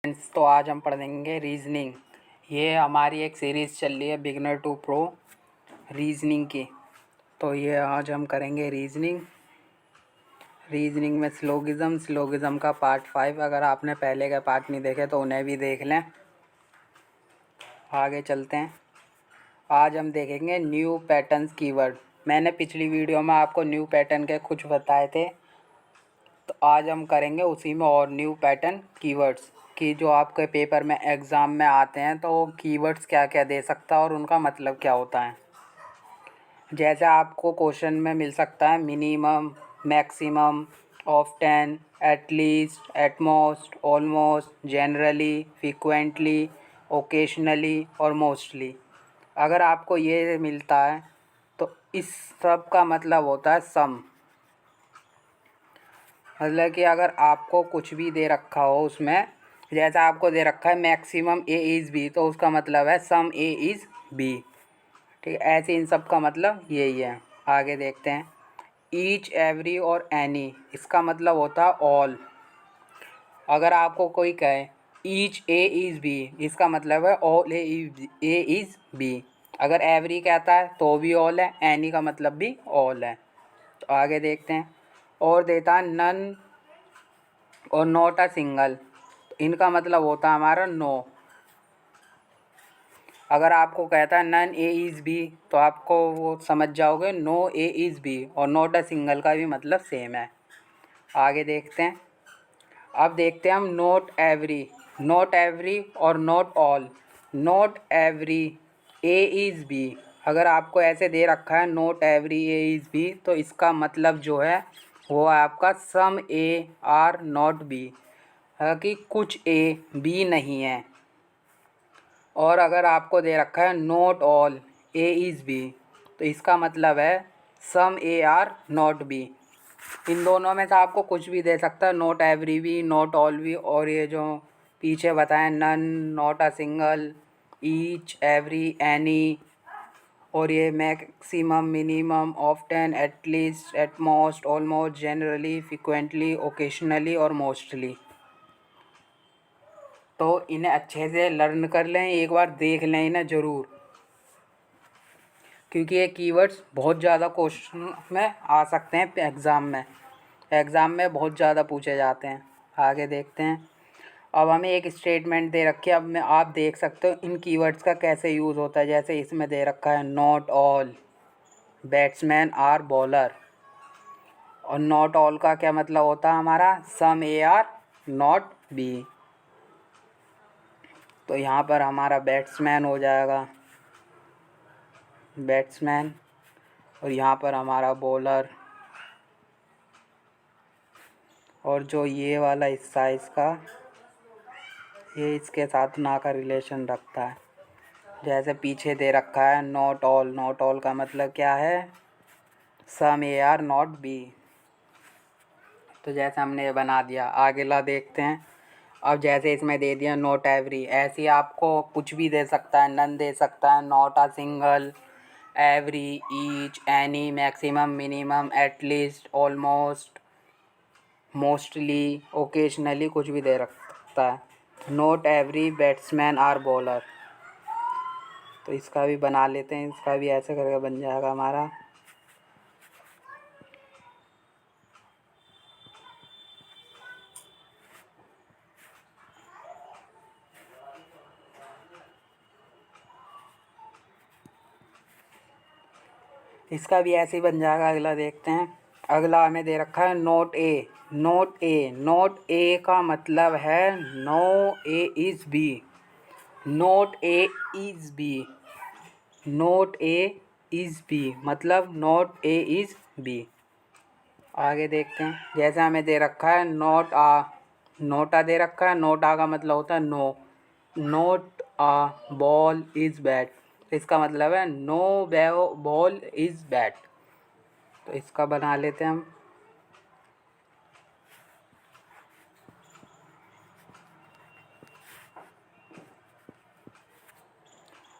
तो आज हम पढ़ेंगे रीजनिंग। ये हमारी एक सीरीज़ चल रही है बिगनर टू प्रो रीजनिंग की। तो ये आज हम करेंगे रीजनिंग में स्लोगिज़म का पार्ट 5। अगर आपने पहले के पार्ट नहीं देखे तो उन्हें भी देख लें। आगे चलते हैं। आज हम देखेंगे न्यू पैटर्न्स कीवर्ड। मैंने पिछली वीडियो में आपको न्यू पैटर्न के कुछ बताए थे, तो आज हम करेंगे उसी में और न्यू पैटर्न कीवर्ड्स कि जो आपके पेपर में एग्ज़ाम में आते हैं तो कीवर्ड्स क्या क्या दे सकता है और उनका मतलब क्या होता है। जैसे आपको क्वेश्चन में मिल सकता है minimum, maximum, often, at least, at most, almost, generally, frequently, occasionally और मोस्टली। अगर आपको ये मिलता है तो इस सब का मतलब होता है सम। मतलब कि अगर आपको कुछ भी दे रखा हो उसमें, जैसा आपको दे रखा है मैक्सिमम ए इज़ बी, तो उसका मतलब है सम ए इज़ बी। ठीक है, ऐसे इन सब का मतलब यही है। आगे देखते हैं। ईच, एवरी और एनी, इसका मतलब होता है ऑल। अगर आपको कोई कहे ईच ए इज़ बी, इसका मतलब है ऑल ए इज़ बी। अगर एवरी कहता है तो भी ऑल है, एनी का मतलब भी ऑल है। तो आगे देखते हैं। और देता है नन और नॉट अ सिंगल, इनका मतलब होता है हमारा नो। अगर आपको कहता है नन ए इज़ बी तो आपको वो समझ जाओगे नो ए इज़ बी, और नॉट अ सिंगल का भी मतलब सेम है। आगे देखते हैं। अब देखते हैं हम नॉट एवरी और not all. Not every A is B, अगर आपको ऐसे दे रखा है not every A is B, तो इसका मतलब जो है वो है आपका some A are not B, कि कुछ ए बी नहीं है। और अगर आपको दे रखा है not all A is B, तो इसका मतलब है some A are not B. इन दोनों में से आपको कुछ भी दे सकता है, नॉट एवरी भी, नॉट ऑल भी, और ये जो पीछे बताएं none, not a single, each, every, any, और ये maximum, minimum, often, at least, at most, almost, generally, frequently, occasionally और मोस्टली। तो इन्हें अच्छे से लर्न कर लें, एक बार देख लें इन्हें ज़रूर, क्योंकि ये कीवर्ड्स बहुत ज़्यादा क्वेश्चन में आ सकते हैं। एग्ज़ाम में बहुत ज़्यादा पूछे जाते हैं। आगे देखते हैं। अब हमें एक स्टेटमेंट दे रखी है। अब मैं आप देख सकते हो इन कीवर्ड्स का कैसे यूज़ होता है। जैसे इसमें दे रखा है not all batsman are bowler, और नॉट ऑल का क्या मतलब होता है हमारा some A are not B. तो यहाँ पर हमारा बैट्समैन हो जाएगा बैट्समैन, और यहाँ पर हमारा बॉलर, और जो ये वाला हिस्सा है इसका, ये इसके साथ ना का रिलेशन रखता है। जैसे पीछे दे रखा है नॉट ऑल का मतलब क्या है some A are not B. तो जैसे हमने ये बना दिया। आगेला देखते हैं। अब जैसे इसमें दे दिया नॉट एवरी, ऐसे ही आपको कुछ भी दे सकता है, नन दे सकता है, not a single, every, each, any, maximum, minimum, at least, almost, mostly, occasionally, कुछ भी दे सकता है। Not every batsman are bowler, तो इसका भी बना लेते हैं। इसका भी ऐसे करके बन जाएगा हमारा इसका भी ऐसे ही बन जाएगा। अगला देखते हैं। अगला हमें दे रखा है नॉट ए का मतलब है no A is B. Not A is B, not A is B मतलब नॉट ए इज़ बी। आगे देखते हैं। जैसे हमें दे रखा है नोट आ दे रखा है। नोट आ का मतलब होता है no. Not a ball is bat, इसका मतलब है नो बॉल इज़ बैट। तो इसका बना लेते हैं हम।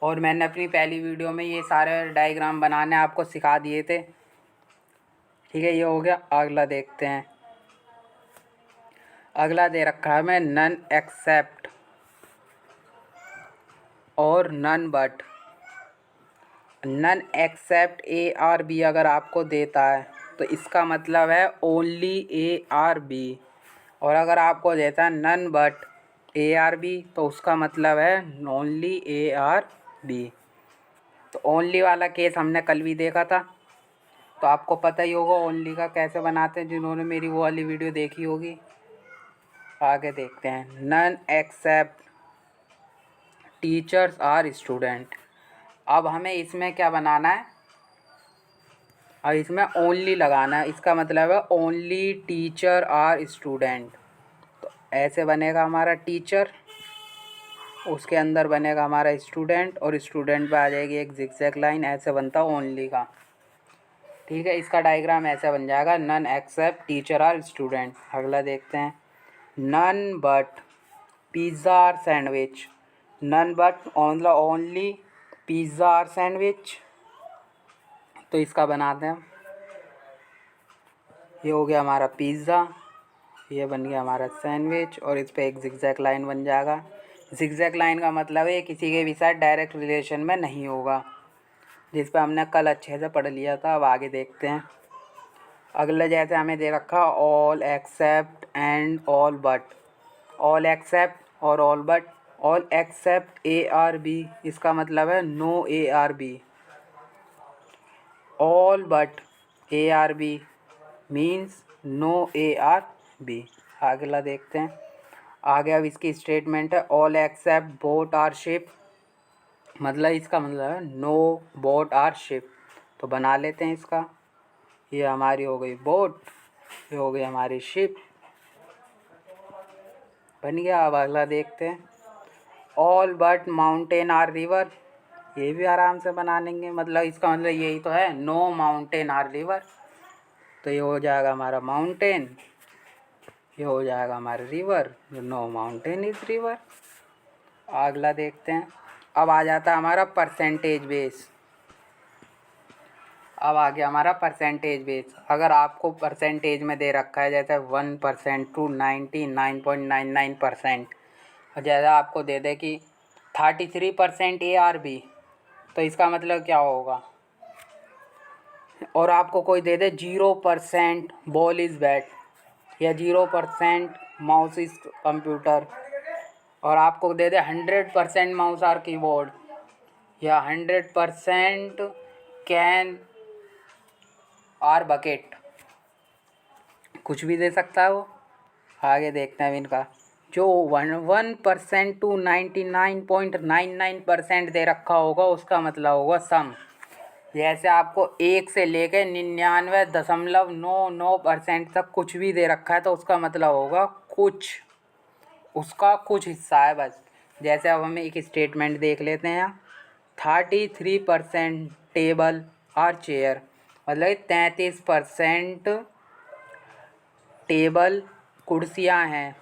और मैंने अपनी पहली वीडियो में ये सारे डायग्राम बनाने आपको सिखा दिए थे। ठीक है, ये हो गया। अगला देखते हैं। अगला दे रखा है हमें नन एक्सेप्ट और none but. None except A are B अगर आपको देता है तो इसका मतलब है ओनली ए आर बी, और अगर आपको देता है none but A are B तो उसका मतलब है ओनली ए आर बी। तो ओनली वाला केस हमने कल भी देखा था, तो आपको पता ही होगा ओनली का कैसे बनाते हैं, जिन्होंने मेरी वो वाली वीडियो देखी होगी। आगे देखते हैं none except teachers are student. अब हमें इसमें क्या बनाना है, और इसमें ओनली लगाना है। इसका मतलब है ओनली टीचर आर स्टूडेंट। तो ऐसे बनेगा हमारा टीचर, उसके अंदर बनेगा हमारा स्टूडेंट, और स्टूडेंट पे आ जाएगी एक जिगजैग लाइन। ऐसे बनता ओनली का। ठीक है, इसका डायग्राम ऐसे बन जाएगा none except teacher are student. अगला देखते हैं none but pizza are sandwich. None but मतलब ओनली पिज़्ज़ा आर सैंडविच। तो इसका बनाते हैं, ये हो गया हमारा पिज़्ज़ा, ये बन गया हमारा सैंडविच, और इस पर एक जिगजैग लाइन बन जाएगा। जिगजैग लाइन का मतलब है किसी के भी साथ डायरेक्ट रिलेशन में नहीं होगा, जिस पर हमने कल अच्छे से पढ़ लिया था। अब आगे देखते हैं। अगला जैसे हमें दे रखा all except and all but. All except और all but. All except A are B, इसका मतलब है no A are B. All but A are B means no A are B. अगला देखते हैं। आगे अब इसकी स्टेटमेंट है all except boat or ship, मतलब इसका मतलब है नो बोट आर शिप। तो बना लेते हैं इसका। ये हमारी हो गई बोट, ये हो गई हमारी शिप, बन गया। अब अगला देखते हैं all but mountain are river. ये भी आराम से बना लेंगे, मतलब इसका मतलब यही तो है नो माउंटेन आर रिवर। तो ये हो जाएगा हमारा माउंटेन, ये हो जाएगा हमारा river, no mountain is river. अगला देखते हैं। अब आ जाता है हमारा परसेंटेज बेस। अब आ गया हमारा परसेंटेज बेस। अगर आपको परसेंटेज में दे रखा है जैसे 1% टू 99.99%, और जैसे आपको दे दे कि 33% ए आर बी, तो इसका मतलब क्या होगा। और आपको कोई दे दे 0% बॉल इज़ बैट, या 0% माउस इज़ कंप्यूटर, और आपको दे दे 100% माउस आर कीबोर्ड, या 100% कैन आर बकेट, कुछ भी दे सकता है वो। आगे देखते हैं इनका। जो 1% टू 99.99% दे रखा होगा उसका मतलब होगा सम। जैसे आपको 1 से लेकर 99.99% तक कुछ भी दे रखा है तो उसका मतलब होगा कुछ, उसका कुछ हिस्सा है बस। जैसे अब हमें एक स्टेटमेंट देख लेते हैं यहाँ। 33% टेबल आर चेयर, मतलब 33% टेबल कुर्सियाँ हैं।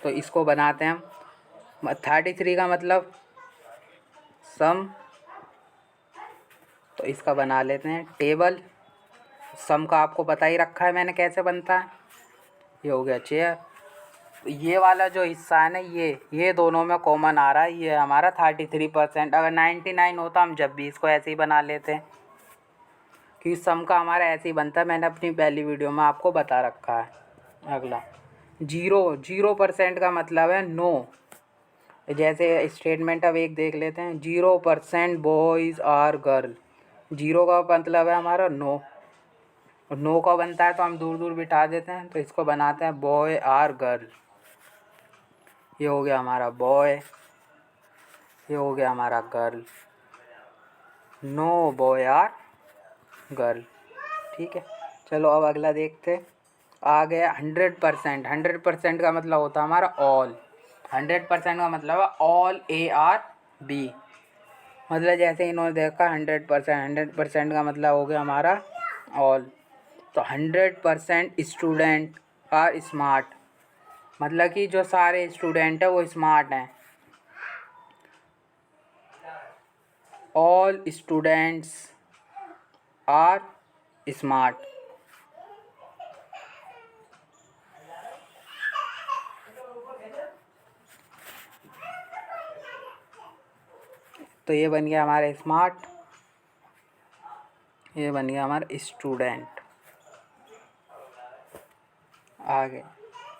तो इसको बनाते हैं हम। 33 का मतलब सम, तो इसका बना लेते हैं टेबल। सम का आपको पता ही रखा है मैंने कैसे बनता है। ये हो गया चेयर। ये वाला जो हिस्सा है ना, ये दोनों में कॉमन आ रहा है, ये हमारा 33%। अगर 99 होता हम जब भी इसको ऐसे ही बना लेते हैं, क्योंकि सम का हमारा ऐसे ही बनता है, मैंने अपनी पहली वीडियो में आपको बता रखा है। अगला 0% का मतलब है नो। जैसे स्टेटमेंट अब एक देख लेते हैं। 0% बॉयज़ आर गर्ल। 0 का मतलब है हमारा नो, और नो का बनता है तो हम दूर दूर बिठा देते हैं, तो इसको बनाते हैं बॉय आर गर्ल। ये हो गया हमारा बॉय, ये हो गया हमारा girl, no boy are girl. ठीक है, चलो अब अगला देखते। आ गया 100%। 100% का मतलब होता है हमारा ऑल। 100% का मतलब है ऑल ए आर बी, मतलब जैसे इन्होंने देखा 100%। 100% का मतलब हो गया हमारा ऑल। तो 100% स्टूडेंट आर स्मार्ट, मतलब कि जो सारे स्टूडेंट हैं वो स्मार्ट हैं। All students are smart. तो ये बन गया हमारा स्मार्ट, ये बन गया हमारा स्टूडेंट। आगे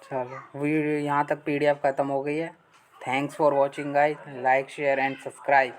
चलो, वीडियो यहाँ तक PDF ख़त्म हो गई है। Thanks for watching guys, like share and subscribe.